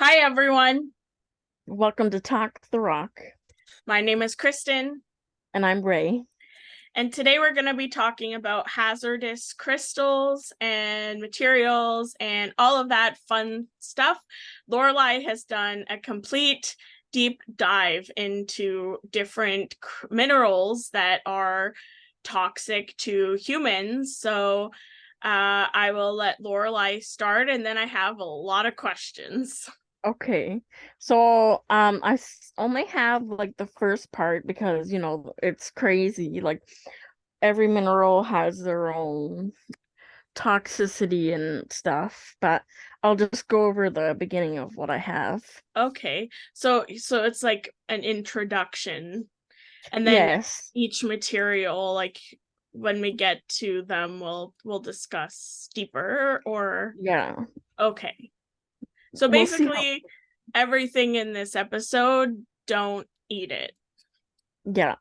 Hi, everyone. Welcome to Talk the Rock, My name is Kristen, and I'm Ray. and today we're going to be talking about hazardous crystals and materials and all of that fun stuff. Lorelai has done a complete deep dive into different minerals that are toxic to humans. So I will let Lorelai start, and then I have a lot of questions. Okay, so only have like the first part because it's crazy. Like every mineral has their own toxicity and stuff, but I'll just go over the beginning of what I have. Okay. So it's like an introduction, and then Yes, each material, like when we get to them, we'll discuss deeper or yeah, okay. So we'll see how. basically everything in this episode, don't eat it. Yeah,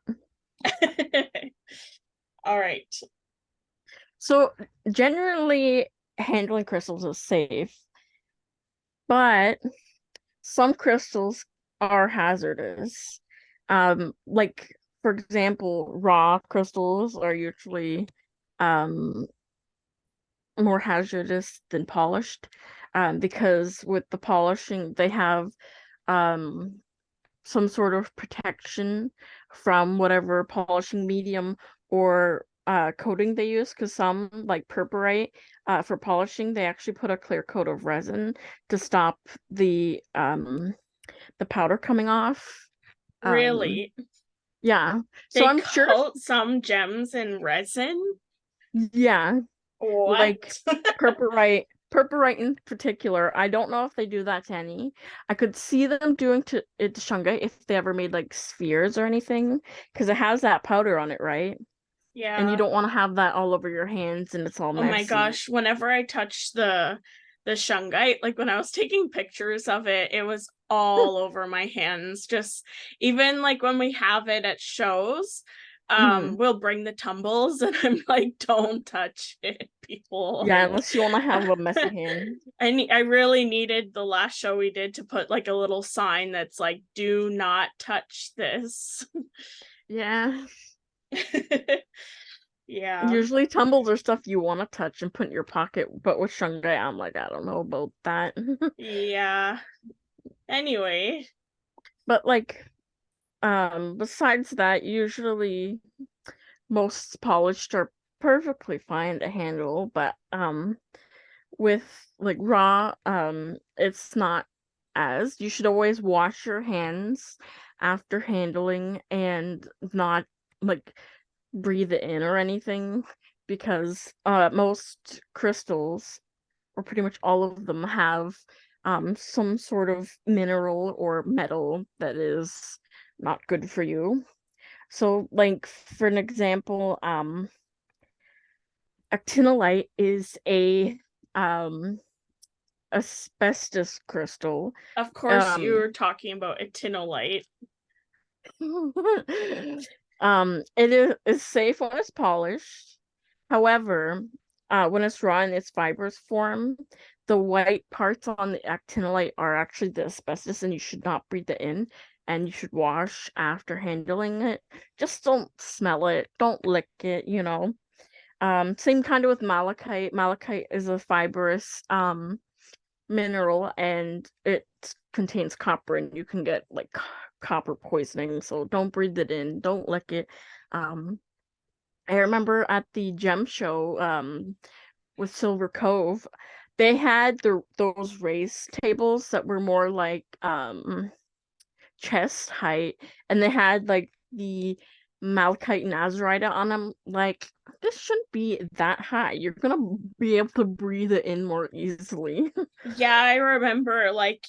All right. so generally handling crystals is safe, but some crystals are hazardous. Like for example, raw crystals are usually um more hazardous than polished, because with the polishing they have um some sort of protection from whatever polishing medium or coating they use. Because some, like purpurite, for polishing, they actually put a clear coat of resin to stop the powder coming off. Um, Really? yeah. So They I'm sure, coat some gems in resin? yeah, What? like purpurite in particular. I don't know if they do that to any. I could see them doing to it to shungite if they ever made like spheres or anything, because it has that powder on it, right? And you Yeah. don't want to have that all over your hands and it's all Oh my messy. gosh, whenever I touch the shungite, like when I was taking pictures of it, it was all over my hands. Just even like when we have it at shows, Mhm. we'll bring the tumbles and I'm like, don't touch it, people. Yeah, unless you want to have a messy hand. I really needed the last show we did to put like a little sign that's like, do not touch this. Yeah. Yeah. Usually tumbles are stuff you want to touch and put in your pocket, but with shungite, I'm like, I don't know about that. Yeah. Anyway, But like, besides that, usually most polished are perfectly fine to handle, but with like raw, it's not as. You should always wash your hands after handling and not like breathe it in or anything, because most crystals, or pretty much all of them, have some sort of mineral or metal that is not good for you. So like for an example, actinolite is a um asbestos crystal. of course you Um were talking about actinolite. it is safe when it's polished. However, when it's raw in its fibrous form, the white parts on the actinolite are actually the asbestos, and you should not breathe it in. And you should wash after handling it. Just don't smell it. Don't lick it. Same kind of with malachite. Malachite is a fibrous mineral, and it contains copper, and you can get like copper poisoning. So don't breathe it in. Don't lick it. Um, I remember at the gem show with Silver Cove, they had those raised tables that were more like chest height, and they had like the malachite and azurite on them. Like, this shouldn't be that high. You're gonna be able to breathe it in more easily. Yeah, I remember like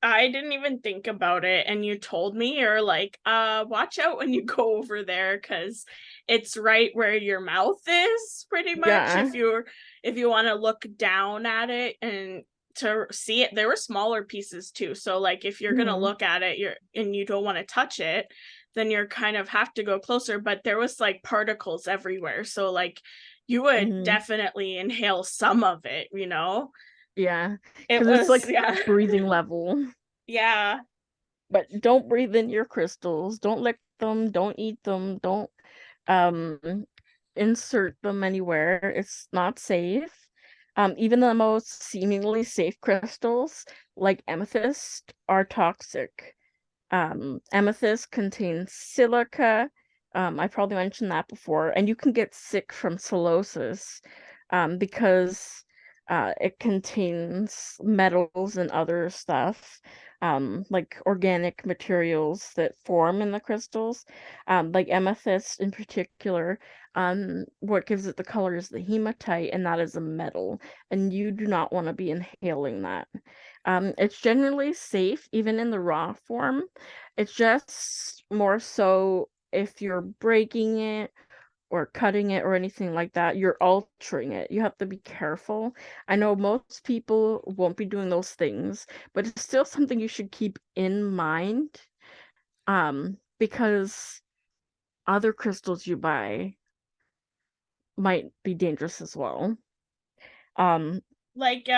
I didn't even think about it and you told me you're like watch out when you go over there cuz it's right where your mouth is pretty much Yeah. if you want to look down at it and to see it. There were smaller pieces too, so like if you're going to Mhm. look at it you're and you don't want to touch it, then you're kind of have to go closer, but there was like particles everywhere, so like you would Mhm. definitely inhale some of it, you know. Yeah, It because it's was, like yeah. breathing level. Yeah. But don't breathe in your crystals. Don't lick them. Don't eat them. Don't um insert them anywhere. It's not safe. Even the most seemingly safe crystals, like amethyst, are toxic. Amethyst contains silica. I probably mentioned that before, and you can get sick from silicosis, because it contains metals and other stuff, like organic materials that form in the crystals, like amethyst in particular. What gives it the color is the hematite, and that is a metal, and you do not want to be inhaling that. It's generally safe even in the raw form. It's just more so if you're breaking it or cutting it or anything like that, you're altering it. You have to be careful. I know most people won't be doing those things, but it's still something you should keep in mind, because other crystals you buy might be dangerous as well. Um, Like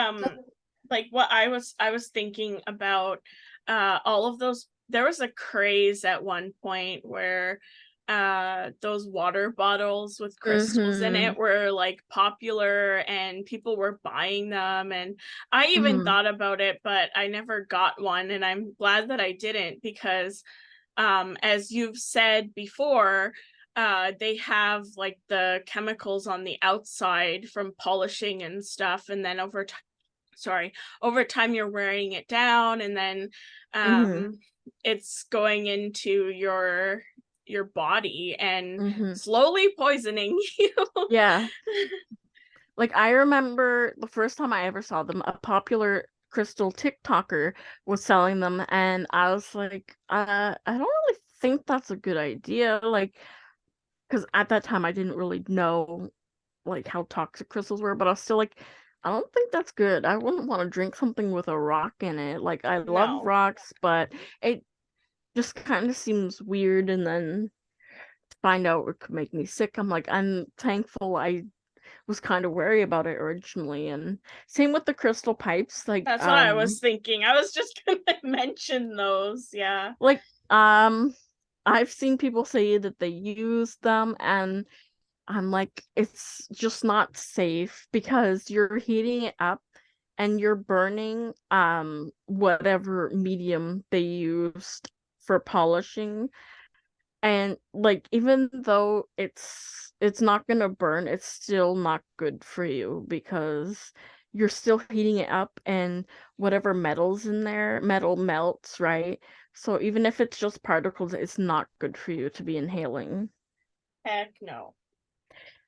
like what I was thinking about all of those. There was a craze at one point where those water bottles with crystals in mhm, it were like popular and people were buying them, and I even mhm, thought about it, but I never got one, and I'm glad that I didn't, because as you've said before, they have like the chemicals on the outside from polishing and stuff, and then over time you're wearing it down, and then mhm, it's going into your body and mhm. slowly poisoning you. Yeah. Like I remember the first time I ever saw them, a popular crystal TikToker was selling them, and I was like, I don't really think that's a good idea. Like, because at that time I didn't really know like how toxic crystals were, but I was still like, I don't think that's good. I wouldn't want to drink something with a rock in it. Like I love No. rocks, but it just kind of seems weird, and then to find out it could make me sick. I'm like, I'm thankful I was kind of wary about it originally. And same with the crystal pipes, That's what I was thinking. I was just gonna mention those. Yeah. like um I've seen people say that they use them, and I'm like, it's just not safe because you're heating it up and you're burning whatever medium they used for polishing. And like even though it's not gonna burn, it's still not good for you because you're still heating it up, and whatever metal's in there, metal melts, right? So even if it's just particles, it's not good for you to be inhaling. Heck no.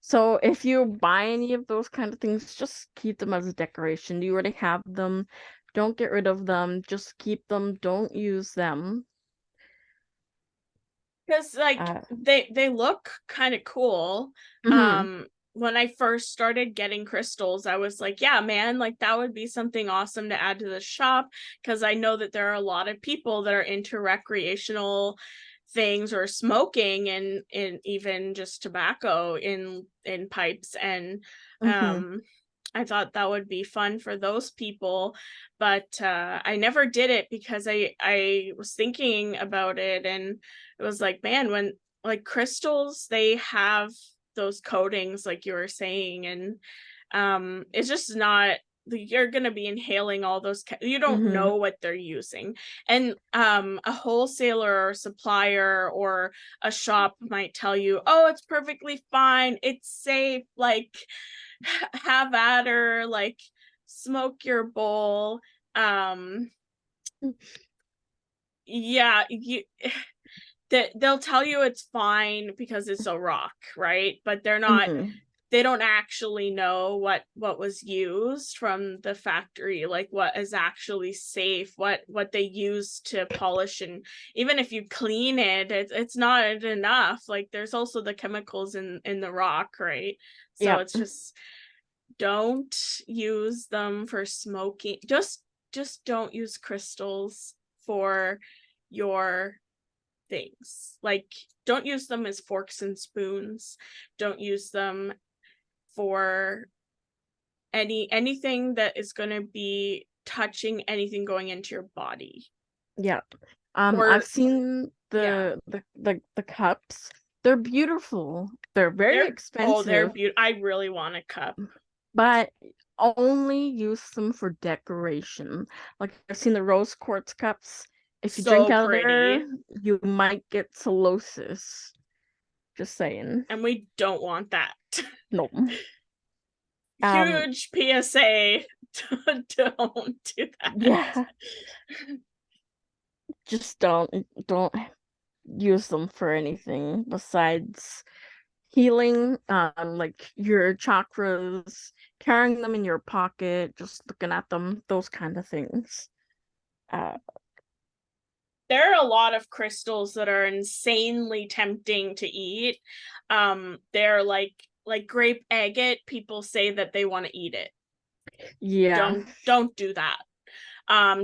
So if you buy any of those kind of things, just keep them as a decoration. You already have them. Don't get rid of them. Just keep them. Don't use them. Because like Uh, they look kind of cool. mhm, When I first started getting crystals, I was like, yeah, man, like that would be something awesome to add to the shop, because I know that there are a lot of people that are into recreational things or smoking and even just tobacco in pipes, and mhm, um I thought that would be fun for those people, but I never did it because I was thinking about it, and it was like, man, when like crystals, they have those coatings like you were saying, and it's just not, you're going to be inhaling all those you don't mhm. know what they're using, and a wholesaler or supplier or a shop might tell you, oh, it's perfectly fine, it's safe, like have at her, like smoke your bowl. um yeah, you that they'll tell you it's fine because it's a rock, right? But Mhm. they don't actually know what was used from the factory, like what is actually safe, what they use to polish, and even if you clean it, it's not enough. Like there's also the chemicals in the rock, right? So Yep. it's just, don't use them for smoking. Just don't use crystals for your things. Like don't use them as forks and spoons. Don't use them for anything that is going to be touching anything going into your body. Yeah. I've Or seen yeah, the cups. They're beautiful. They're very they're expensive, beautiful. I really want a cup. but only use them for decoration. Like I've seen the rose quartz cups. If you drink So out of there, pretty. you might get cirrhosis. Just saying. And we don't want that. No. Um, Huge PSA. Don't do that. yeah, just don't use them for anything besides healing, like your chakras, carrying them in your pocket, just looking at them, those kind of things. Uh, There are a lot of crystals that are insanely tempting to eat. They're like grape agate. People say that they want to eat it. yeah. Don't do that.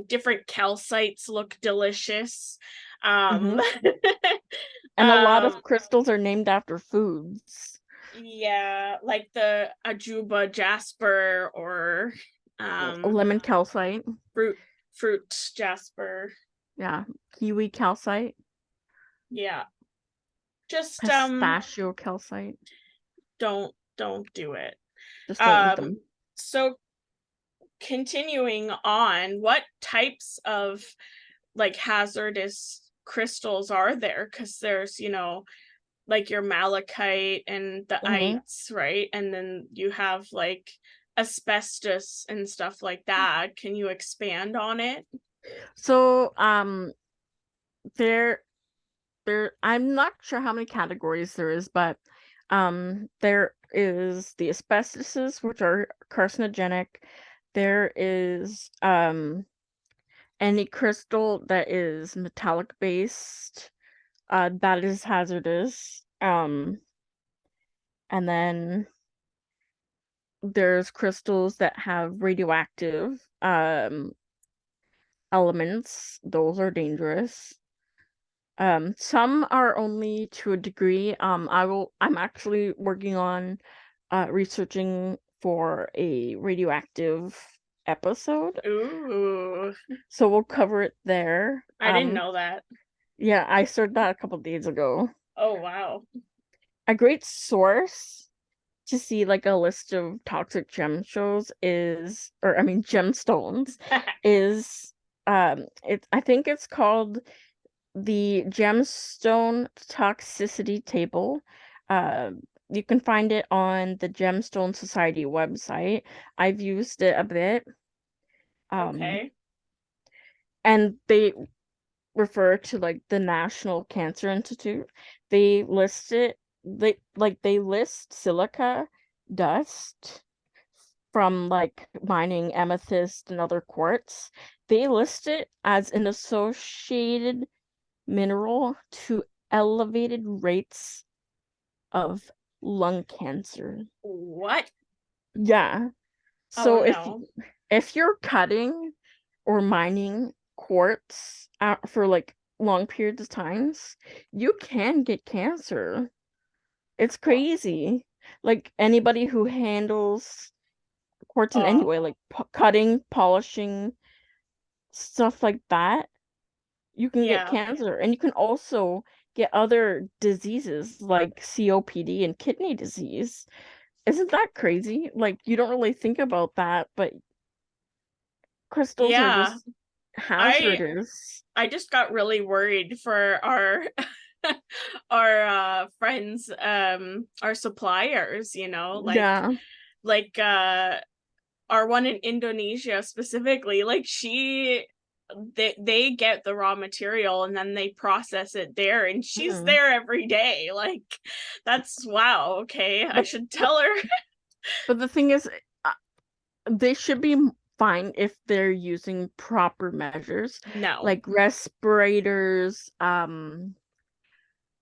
Different calcites look delicious. Um, Hmm. And a lot of um, crystals are named after foods. yeah, like the ajuba jasper or um Lemon calcite, fruit fruit jasper. yeah. Kiwi calcite, Yeah. Just pistachio calcite. don't do it. Just don't eat Um them. so continuing on, what types of like hazardous crystals are there? Because there's, like your malachite and the Hmm. ites, right? And then you have like asbestos and stuff like that. Can you expand on it? So, there I'm not sure how many categories there is, but there is the asbestoses, which are carcinogenic. There is any crystal that is metallic based, that is hazardous. And then there's crystals that have radioactive elements. Those are dangerous. Some are only to a degree. I'm actually working on researching for a radioactive episode, Ooh, so we'll cover it there. I didn't know that. Yeah, I started that a couple days ago. Oh, wow. A great source to see like a list of toxic gem shows is, or I mean gemstones, is I think it's called the gemstone toxicity table. Uh, you can find it on the Gemstone Society website. I've used it a bit. Um, Okay. and they refer to like the National Cancer Institute. They list it, they list silica dust from like mining amethyst and other quartz. They list it as an associated mineral to elevated rates of lung cancer. What? Yeah. Oh, So no. if you're cutting or mining quartz for like long periods of times, you can get cancer. It's Well, crazy. Like anybody who handles quartz in any oh, way, like cutting, polishing, stuff like that, you can get yeah. cancer. And you can also get other diseases like COPD and kidney disease. Isn't that crazy? Like, you don't really think about that, but crystals are Yeah. just I hazardous. I just got really worried for our our friends, our suppliers, Yeah. like our one in Indonesia specifically, like they get the raw material and then they process it there, and she's Mhm. there every day. Like, that's wow, okay. I But should the, tell her. but the thing is, uh, they should be fine if they're using proper measures, No, like respirators,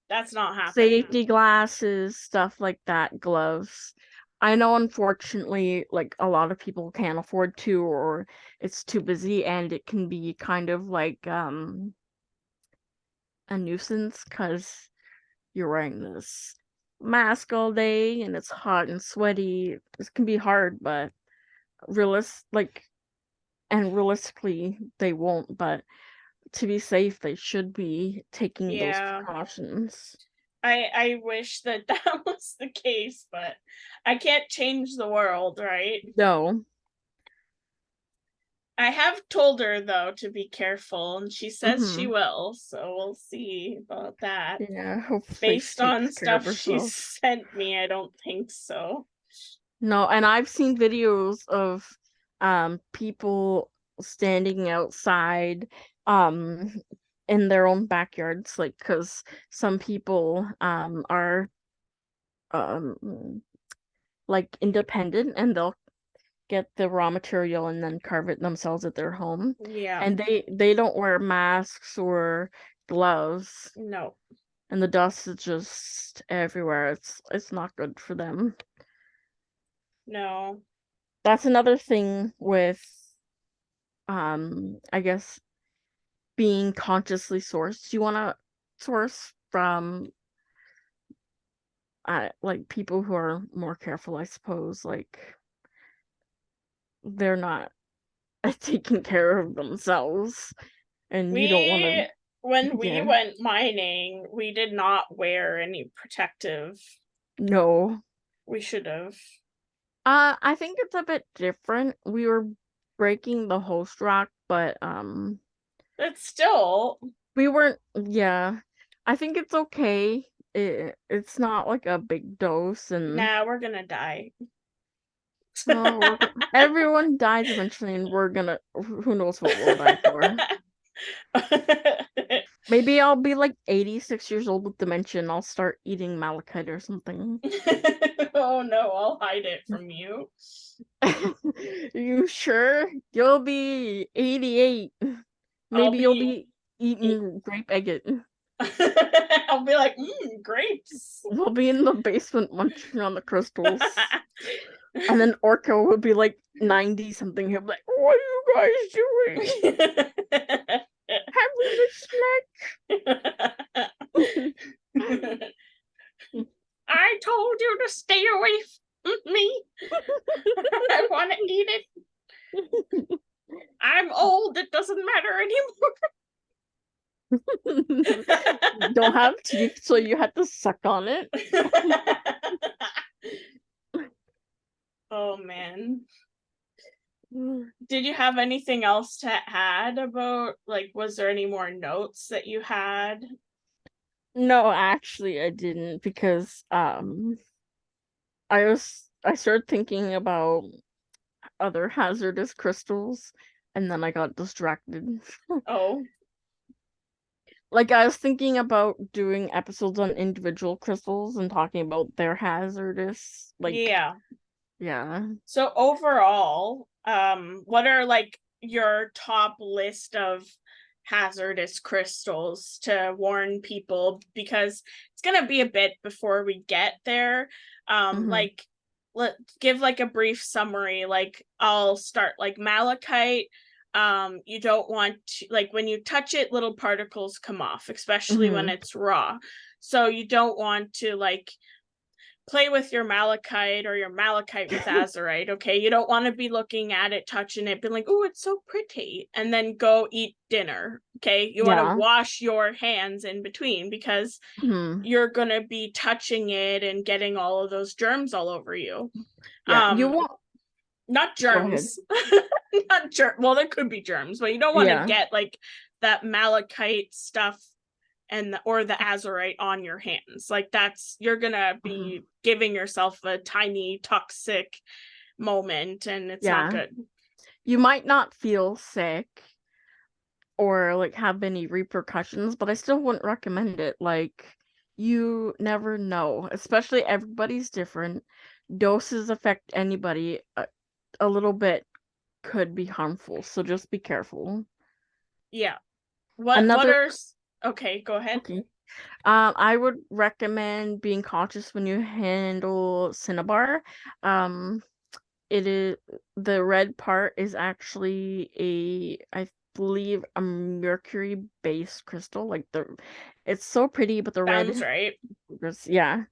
that's not happening. safety glasses, stuff like that, gloves. I know unfortunately like a lot of people can't afford to, or it's too busy, and it can be kind of like a nuisance because you're wearing this mask all day and it's hot and sweaty. This can be hard, but realistically they won't, but to be safe, they should be taking those Yeah. precautions. I wish that that was the case, but I can't change the world, right? No. I have told her though to be careful, and she says she Hmm. will, so we'll see about that. Yeah, hopefully she Based on takes care of stuff she's herself. sent me, I don't think so. No, and I've seen videos of people standing outside um in their own backyards, like, because some people are um like independent, and they'll get the raw material and then carve it themselves at their home. Yeah, And they don't wear masks or gloves, no, and the dust is just everywhere. It's not good for them. no. That's another thing with I guess being consciously sourced. You want to source from like people who are more careful, I suppose. Like, they're not taking care of themselves, and you don't want We, to. when we Yeah. went mining, we did not wear any protective. No. We should have. I think it's a bit different. We were breaking the host rock, but But still, we weren't. Yeah, I think it's okay. It's not like a big dose, and nah, we're gonna die. everyone dies eventually, and we're gonna. Who knows what we'll die for? Maybe I'll be like 86 years old with dementia, and I'll start eating malachite or something. Oh no, I'll hide it from you. You sure? You'll be 88. I'll Maybe you'll be be eating grape agate. I'll be like, grapes. We'll be in the basement munching on the crystals. And then Orca will be like 90 something. He'll be like, "What are you guys doing? Having a snack?" I told you to stay away from me. I want to eat it. I'm old. It doesn't matter Don't have teeth, so you had to suck on it. anymore. Oh man. Did you have anything else to add about, like, was there any more notes that you had? No, actually, I didn't, because I started thinking about other hazardous crystals, and then I got distracted. Oh, Like, I was thinking about doing episodes on individual crystals and talking about their hazardous, like, yeah. yeah. So overall, what are like your top list of hazardous crystals to warn people, because it's going to be a bit before we get there. Hmm. Like, let give like a brief summary. Like, I'll start like malachite. You don't want to, like, when you touch it, little particles come off, especially when Hmm. it's raw. So you don't want to like play with your malachite or your malachite with azurite. Okay, you don't want to be looking at it, touching it, being like, oh, it's so pretty, and then go eat dinner. Okay, you want to Yeah. wash your hands in between, because Hmm. you're gonna be touching it and getting all of those germs all over you. Yeah. You um won't. Not Go ahead. germs. Not germ, well, there could be germs, but you don't want to Yeah. get like that malachite stuff and or the azurite on your hands. Like, that's, you're gonna Hmm. be giving yourself a tiny toxic moment, and it's not Yeah. good. You might not feel sick or like have any repercussions, but I still wouldn't recommend it. Like, you never know, especially everybody's different. Doses affect anybody. A little bit could be harmful, so just be careful. Yeah. What Another, are Okay, go ahead. okay. I would recommend being cautious when you handle cinnabar. Um, it is the red part is actually I believe a mercury based crystal. Like, it's so pretty, but the red, Sounds right. yeah.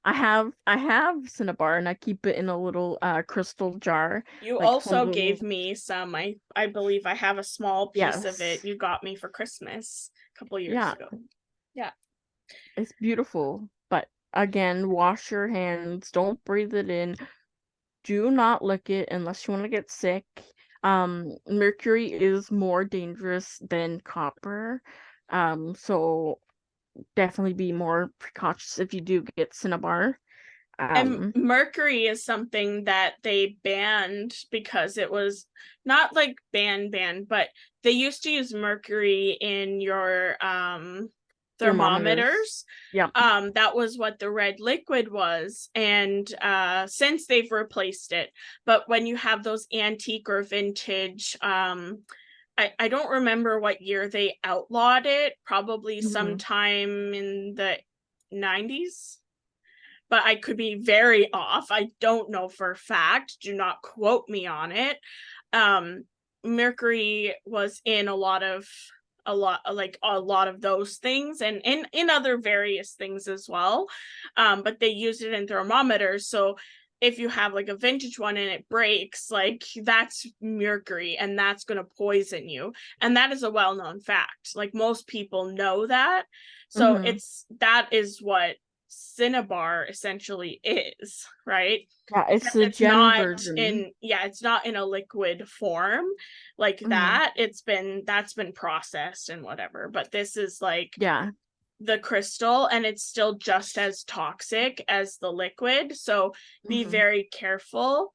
I have cinnabar and I keep it in a little crystal jar. You Like one of also the gave me some. I believe I have a small piece of it yes. you got me for Christmas a couple years Yeah, ago. Yeah. it's beautiful. But again, wash your hands, don't breathe it in. Do not lick it unless you want to get sick. Mercury is more dangerous than copper. So definitely be more precautious if you do get cinnabar. And Um, mercury is something that they banned because it was not like banned, but they used to use mercury in your thermometers. thermometers. Yep. That was what the red liquid was, and since they've replaced it. But when you have those antique or vintage, I don't remember what year they outlawed it, probably Hmm. sometime in the 90s, but I could be very off. I don't know for a fact. Do not quote me on it. Um, Mercury was in a lot of those things, and in other various things as well. But they use it in thermometers. So if you have like a vintage one and it breaks, like that's mercury and that's going to poison you. And that is a well-known fact. Like most people know that. So Hmm. it's that is what cinnabar essentially is, right? Yeah, it's Except the it's gem not version. in, yeah, it's not in a liquid form like Hmm. that. That's been processed and whatever, but this is like Yeah. the crystal, and it's still just as toxic as the liquid, so be Hmm. very careful.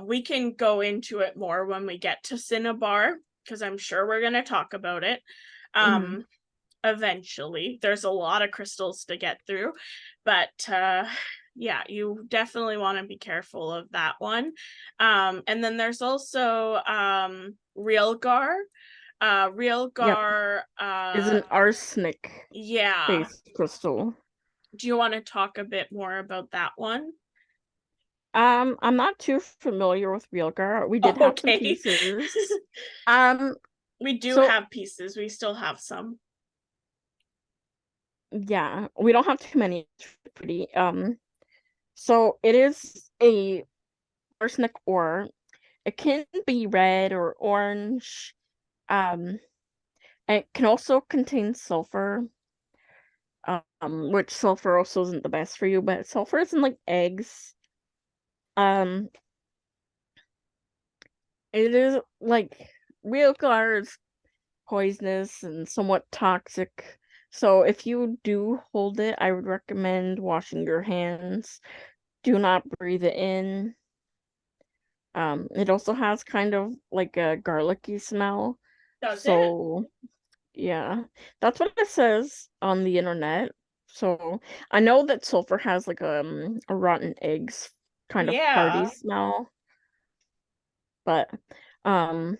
We can go into it more when we get to cinnabar, because I'm sure we're going to talk about it. Hmm. um Eventually, there's a lot of crystals to get through, but yeah, you definitely want to be careful of that one. And then there's also realgar. Yep. Realgar, Is an arsenic yeah. based crystal. Do you want to talk a bit more about that one? I'm not too familiar with Realgar. We did have some Okay. pieces. Um, We do so have pieces. We still have some. yeah, we don't have too many. It's pretty. So it is a arsenic ore. It can be red or orange. Um, and it can also contain sulfur. Which sulfur also isn't the best for you, but sulfur is in like eggs. Um, it is like Realgar is poisonous and somewhat toxic. So if you do hold it, I would recommend washing your hands. Do not breathe it in. It also has kind of like a garlicky smell. Does it? So yeah, that's what it says on the internet. So I know that sulfur has like a rotten eggs kind of farty Yeah. smell, but um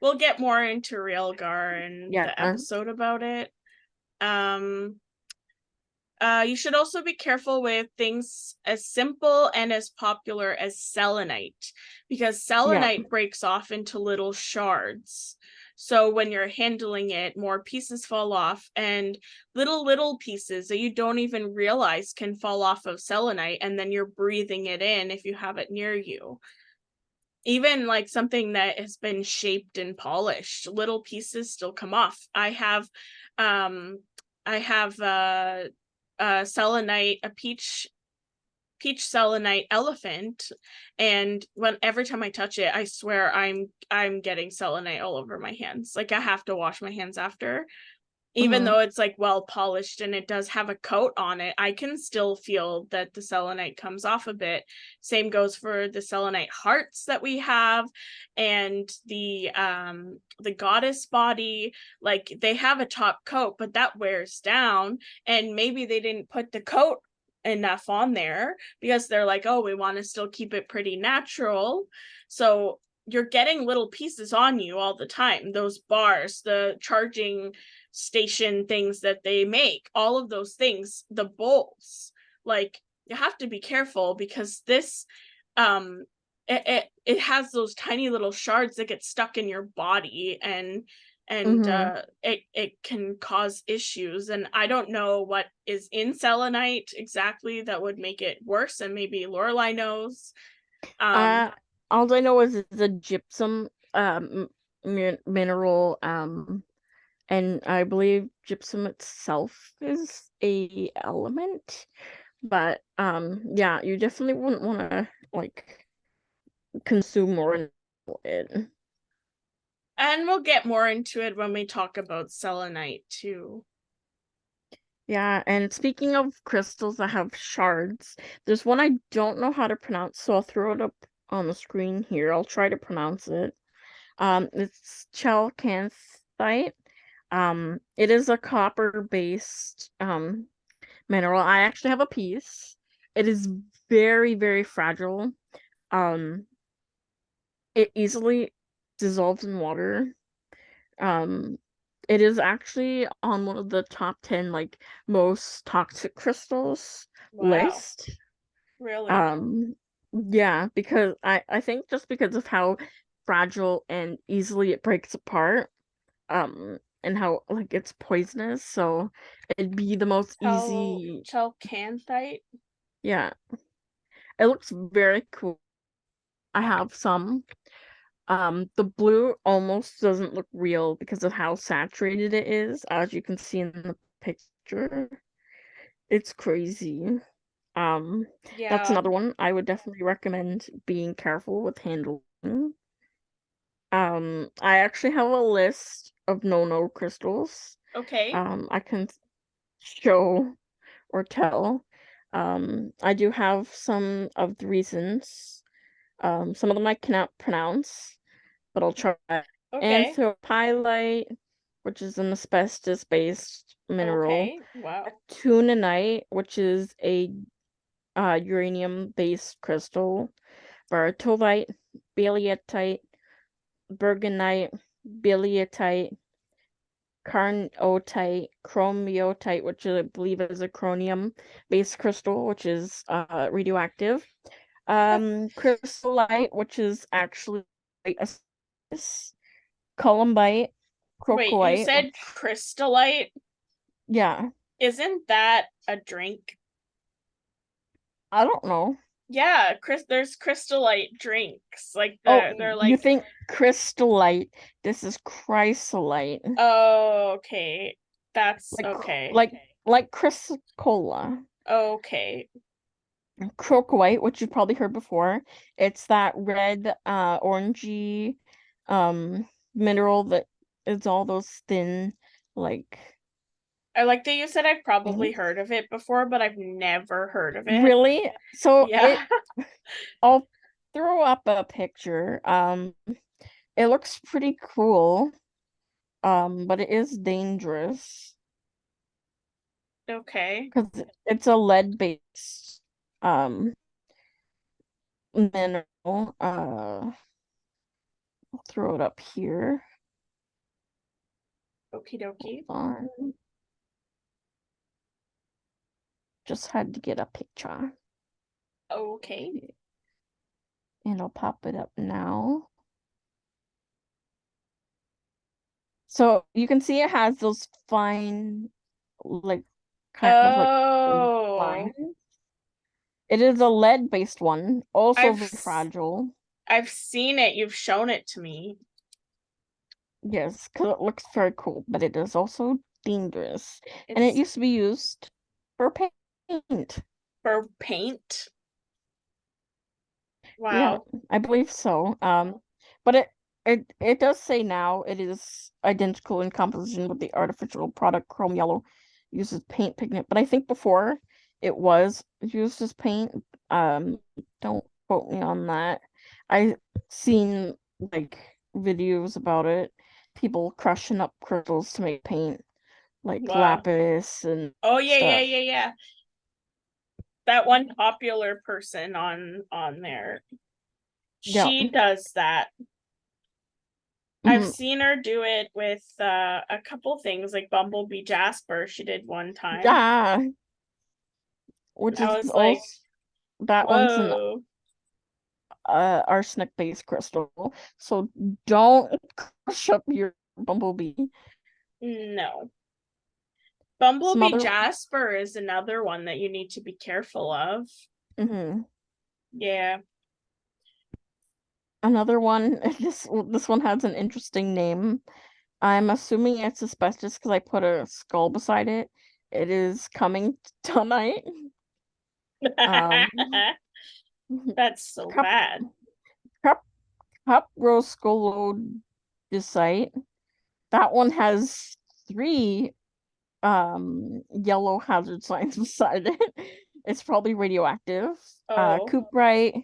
We'll get more into Realgar in yeah, the episode about it. Um, you should also be careful with things as simple and as popular as selenite, because yeah. selenite breaks off into little shards. So when you're handling it, more pieces fall off, and little pieces that you don't even realize can fall off of selenite, and then you're breathing it in if you have it near you. Even like something that has been shaped and polished, little pieces still come off. Um I have selenite, a peach selenite elephant, and when every time I touch it, I swear I'm getting selenite all over my hands. Like I have to wash my hands after, even Hmm. though it's like well polished and it does have a coat on it. I can still feel that the selenite comes off a bit. Same goes for the selenite hearts that we have, and the goddess body. Like they have a top coat, but that wears down, and maybe they didn't put the coat enough on there because they're like, oh, we want to still keep it pretty natural. So you're getting little pieces on you all the time. Those bars, the charging station things that they make, all of those things, the bolts, like you have to be careful because this it has those tiny little shards that get stuck in your body, and and Mm-hmm. it can cause issues. And I don't know what is in selenite exactly that would make it worse, and maybe Lorelai knows. Um, Uh, all I know is it's a gypsum mineral, and I believe gypsum itself is a element. But yeah, you definitely wouldn't want to like consume more of it. and we'll get more into it when we talk about selenite too. Yeah, and speaking of crystals that have shards, there's one I don't know how to pronounce, so I'll throw it up on the screen here. I'll try to pronounce it. It's chalcanthite. It is a copper-based mineral. I actually have a piece. It is very, very fragile. Um, it easily dissolves in water. Um, it is actually on one of the top 10 like most toxic crystals Wow, list. really? Um, yeah, because I think just because of how fragile and easily it breaks apart, and how like it's poisonous, so it'd be the most easy. Chalcanthite? Yeah, it looks very cool. I have some. The blue almost doesn't look real because of how saturated it is, as you can see in the picture. It's crazy. Um, that's Yeah. another one I would definitely recommend being careful with handling. I actually have a list of no-no crystals. Okay. I can show or tell. I do have some of the reasons. Some of them I cannot pronounce, but I'll try. Okay. Anthopylite, which is an asbestos-based mineral. Okay. Wow. Tunanite, which is a uranium-based crystal. Barytolite, Barytite, Bergenite, Bilyatite, Carnotite, Chromiotite, which I believe is a chromium-based crystal, which is radioactive. Crystallite, which is actually a columbite, Wait, you crocoite, said which crystallite? yeah, Isn't that a drink? I don't know. Yeah, there's crystallite drinks. Like Oh, they're you like, think crystallite? This is chrysolite, oh, okay. That's like okay. like like chrysocolla. Okay. Crocoite, which you've probably heard before. It's that red, orangey, um, mineral that is all those thin, like I like that you said I've probably things. heard of it before, but I've never heard of it. Really? So Yeah. I'll throw up a picture. It looks pretty cool. But it is dangerous Okay. because it's a lead-based, um, mineral. I'll throw it up here. Okie dokie. Hold on. Just had to get a picture. Okay. And I'll pop it up now. So you can see it has those fine, like, kind of like Oh, lines. It is a lead-based one, also I've very fragile. I've seen it. You've shown it to me. Yes, because it looks very cool, but it is also dangerous. And it It's used to be used for paint. for paint. Yeah, Wow. I believe so. But it does say now it is identical in composition with the artificial product chrome yellow uses paint pigment. But I think before it was used as paint. Um, don't quote me on that. I seen like videos about it, people crushing up crystals to make paint, like Wow. lapis and Oh yeah, yeah, stuff. yeah, yeah. That one popular person on there. Yeah. She does that. I've Mhm. seen her do it with a couple things like Bumblebee Jasper. She did one time. Yeah, which I is was like, also that one's an whoa. arsenic based crystal. So don't crush up your Bumblebee. No. Some Bumblebee other Jasper is another one that you need to be careful of. mhm. Yeah. Another one, this one has an interesting name. I'm assuming it's asbestos because I put a skull beside it. It is coming tonight. Um, That's so cup bad. cup cup roscolodicite. That one has three yellow hazard signs beside it. It's probably radioactive. Oh, Cuprite,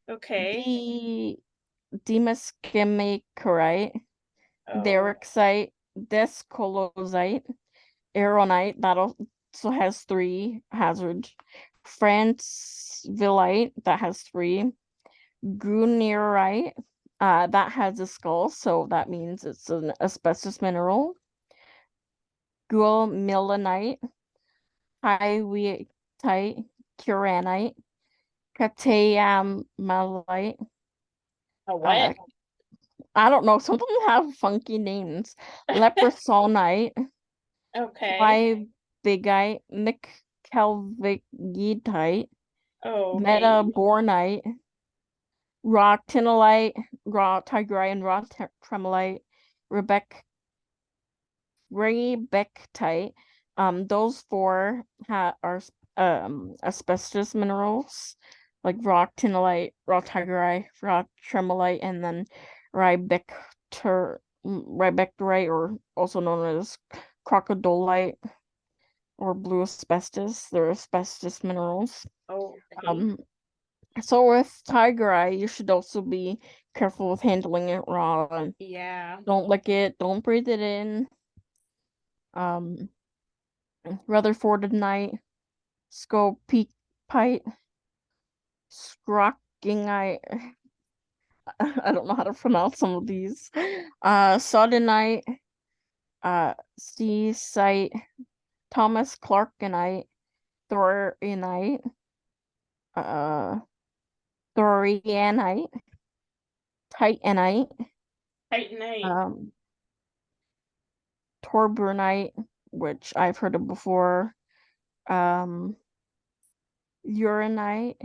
okay. D Demascamicarite, Oh, Derexite, Descolosite, Aeronite, that also has three hazards. Francevillite, that has three. Grunerite, that has a skull, so that means it's an asbestos mineral. Guilmelinite, Pyrite, Curanite, Catayamalite. a what? Uh, I don't know. Some of them have funky names. Leprosonite, Okay. Wybigite, Michelvigite, Oh, okay. Metabornite, Roctinolite, Raw Tigerite, and Raw Tremolite, Rebec Rebectite. Those four are asbestos minerals like roctinolite, raw tigerite, raw tremolite, and then ribecterite, or also known as crocodolite or blue asbestos. They're asbestos minerals. Oh, okay. Um, so with tigerite, you should also be careful with handling it raw. And Yeah. don't lick it, don't breathe it in. Um, Rutherfordite, Scopepite, Scrockingite. I don't know how to pronounce some of these. Soddenite, Seasite, Thomas Clarkinite, Thorianite, uh, Thorianite, Titanite, Titanite. um, Torbernite, which I've heard of before, um, Uranite,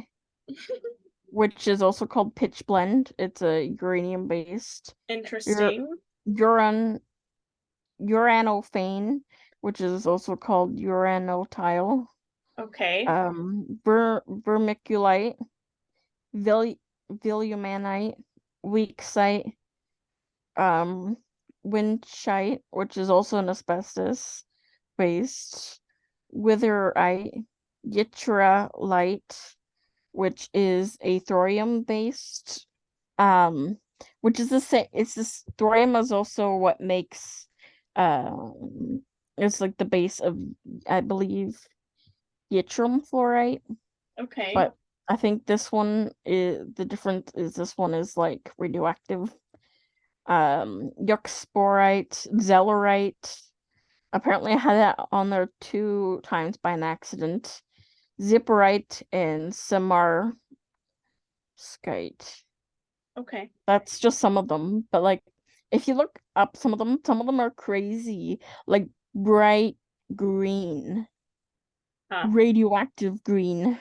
which is also called pitch blende. It's a uranium based. Ur Interesting. uran uranophane, which is also called uranotile. Okay. Vermiculite, vil Vilumanite, weaksite, um, winchite, which is also an asbestos based, witherite, yttrialite, which is a thorium based, um, which is the same. It's this thorium is also what makes, it's like the base of, I believe, yttrium fluorite. Okay. But I think this one is the difference is this one is like radioactive. Yuxborite, Zellerite. Apparently, I had that on there two times by an accident. Zipperite and Samarskite. Okay. That's just some of them. But like, if you look up some of them are crazy. Like bright green, Huh. radioactive green.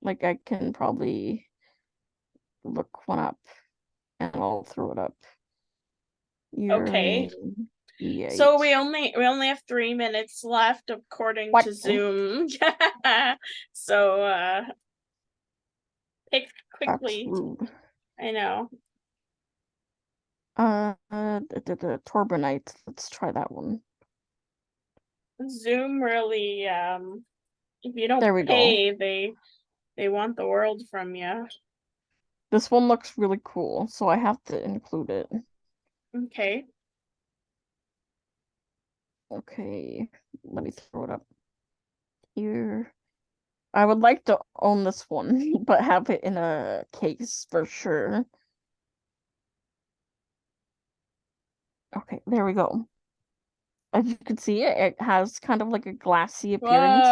Like I can probably look one up and I'll throw it up. Okay. Uranium So E8. we only have 3 minutes left according What? to Zoom. So pick That's quickly. rude. I know. The Torbernite. Let's try that one. Zoom really if you don't There we go. pay, they want the world from you. This one looks really cool, so I have to include it. Okay. Okay, let me throw it up here. I would like to own this one, but have it in a case for sure. Okay, there we go. As you can see, it has kind of like a glassy appearance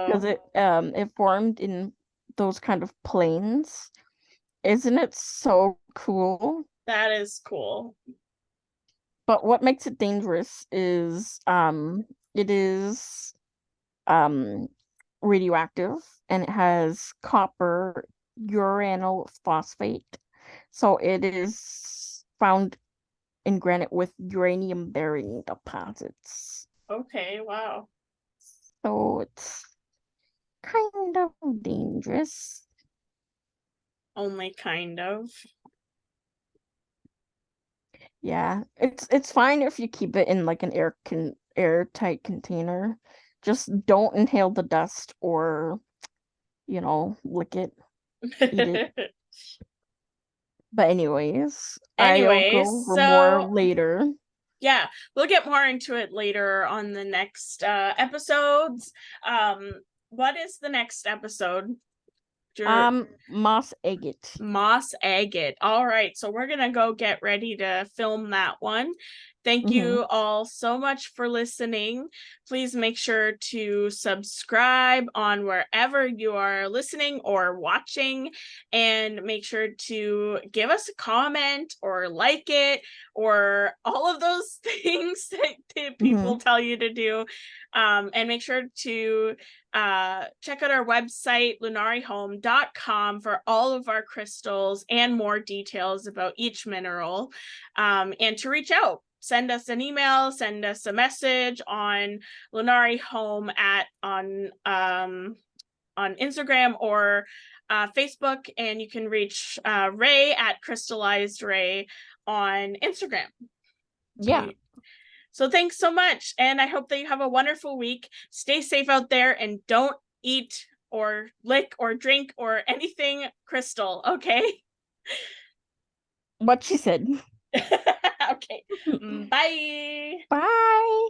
because Whoa. it formed in those kind of planes. Isn't it so cool? That is cool. But what makes it dangerous is it is um radioactive, and it has copper uranyl phosphate. So it is found in granite with uranium bearing deposits. Okay, wow. So it's kind of dangerous. Only kind of. Yeah, it's fine if you keep it in like an airtight container. Just don't inhale the dust or, lick it, eat it. But anyways, I'll go Anyways, over more so later. yeah, we'll get more into it later on the next episodes. What is the next episode? Moss agate. Moss agate. All right, so we're gonna go get ready to film that one. Thank Mm-hmm. you all so much for listening. Please make sure to subscribe on wherever you are listening or watching, and make sure to give us a comment or like it or all of those things that Mm-hmm. people tell you to do. And make sure to check out our website, lunarihome.com, for all of our crystals and more details about each mineral. And to reach out, send us an email, send us a message on Lunari Home on Instagram or Facebook, and you can reach Ray at Crystallized Ray on Instagram. Yeah. So thanks so much, and I hope that you have a wonderful week. Stay safe out there and don't eat or lick or drink or anything crystal, okay? What she said. Okay. Bye. Bye.